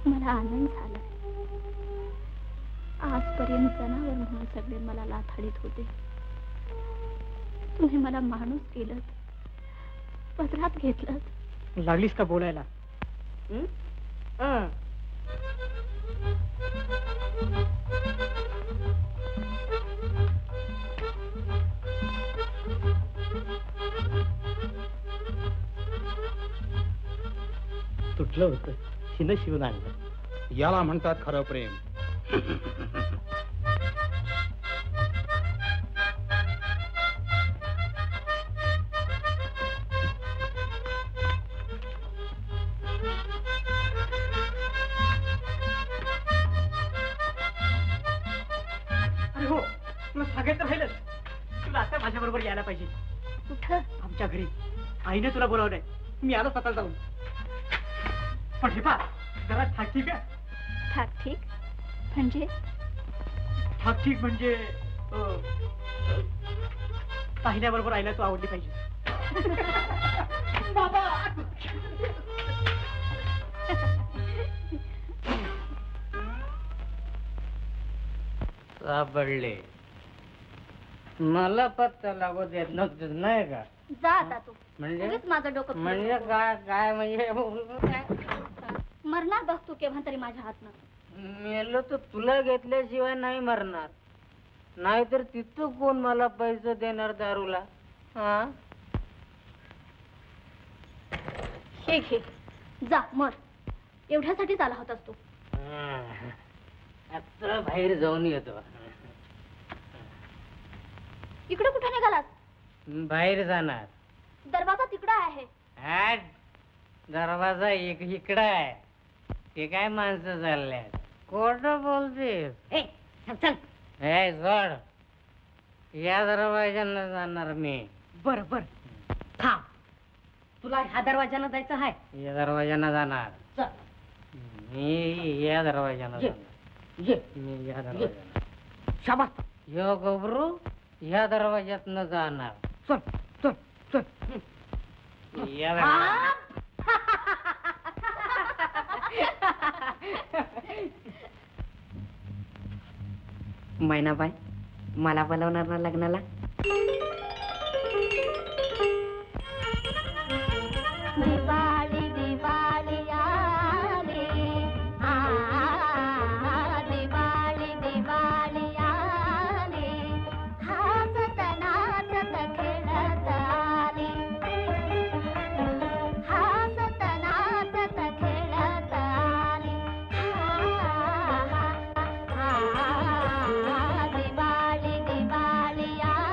मला आनंद झाला. आजपर्यंत जनावर म्हणून सगळे मला लाथाडीत होते. तुम्ही मला माणूस केलं, पदरात घेतलं. लागलीस का बोलायला? तुटलं होतं, हिनं शिवून आणलं. याला म्हणतात खरं प्रेम. अरे हो, तुला सांगायचं राहिलंच. तुला आता माझ्या बरोबर यायला पाहिजे. कुठं? आमच्या घरी. आईने तुला बोलावलंय. मी आलो स्वतः जाऊन. पण हे पा, जरा ठाक ठीक आहे. ठाक ठीक म्हणजे? ठाक ठीक म्हणजे पाहिल्याबरोबर आईला तू आवडली पाहिजे. बाबा, सापडले. मला पत्ता लागू देत नव्हतं नाही का? जा आता तू. म्हणजे माझं डोकं म्हणजे काय म्हणजे मरणार बघ तू केव्हा तरी माझ्या हातनं. मेलो तर तुला घेतल्याशिवाय नाही मरणार. नाहीतर तिथं कोण मला पैसे देणार दारूला? हा, हे जा मर. एवढ्यासाठीच आला होतास तू. आता बाहेर जाऊन येतो. इकडे कुठे निघालास? बाहेर जाणार. दरवाजा तिकडा आहे. दरवाजा इकडं आहे. ते काय माणसं चालल्यात. खोटं बोलतेस. चल. हे सोड. या दरवाजानं जाणार मी. बर बर थांब. तुला ह्या दरवाजानं जायचं आहे? या दरवाजानं जाणार. चल. मी या दरवाजानं जाणार. मी या दरवाजानं. शाबास. यो गबरू या दरवाज्यातनं जाणार. चल चल चल. या दरवाजा. मैनाबाई, मला बोलवणार ना लग्नाला? दिवाळी दिवाळी आली, दिवाळी दिवाळी आली, हसत नाचत खेळत आली, हसत नाचत खेळत आली. दिवाळी दिवाळी आली.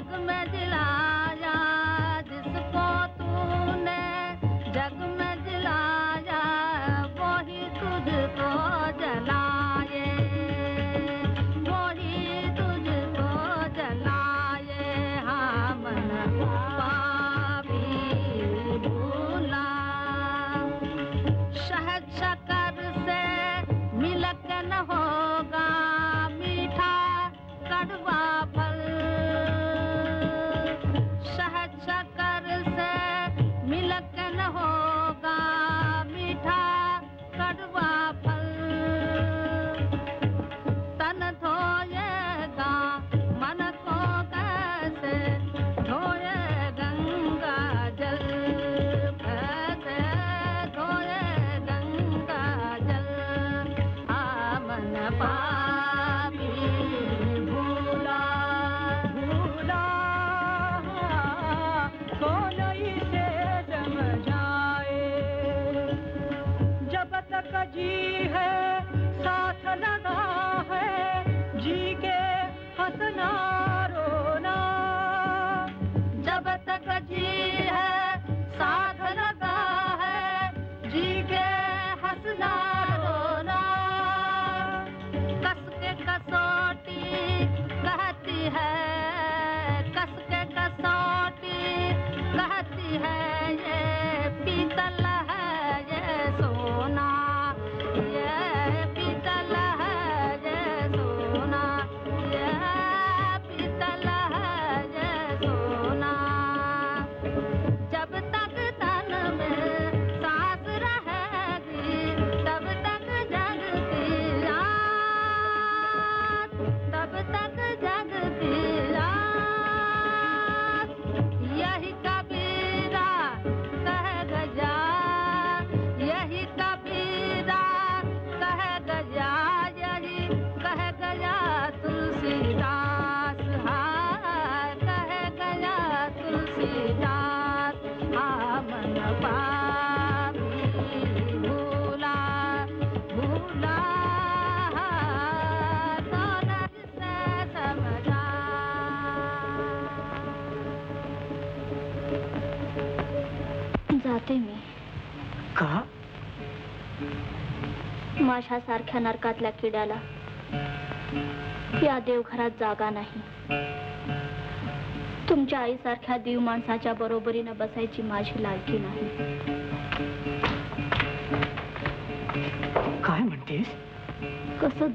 जग में जिलाया जिसको तूने, जग में जिलाया वही तुझको जलाए, वही तुझको जलाए। हाँ मन पापी भूला, शहद शकर से मिलक न होगा मीठा कड़वा फल, शहद शकर से मिलक न होगा मीठा कड़वा फल। तन धोएगा मन को कैसे धोए गंगा जल, कैसे धोए गंगा जल। मन पापी भूला, भूला कौन इसे समझाए, जब तक जी है साथ लगा है, जी के हंसना रोना, जब तक जी है साथ लगा है, जी के हंसना रोना। कस के कसौटी कहती है, कस के कसौटी कहती है, ये पीतल है ये सोना, ये पीतल है ये सोना, ये पीतल है ये सोना। जब तक तन में सांस रहेगी तब तक जगती रात, तब तक जगती रात। यही कबीरा कह गया, यही कबीरा कह गया, यही कह गया तुलसीदास। हाँ कह गया तुलसीदास। हाँ मन पापी भूला, भूला तो नर से समझा। जाते मी. का माझ्यासारख्या नरकातल्या किड्याला या देवघरात जागा नाही. तुमच्या आईसारख्या देव माणसाच्या बरोबरीनं बसायची माझी लायकी नाही. काय म्हणतेस? कसं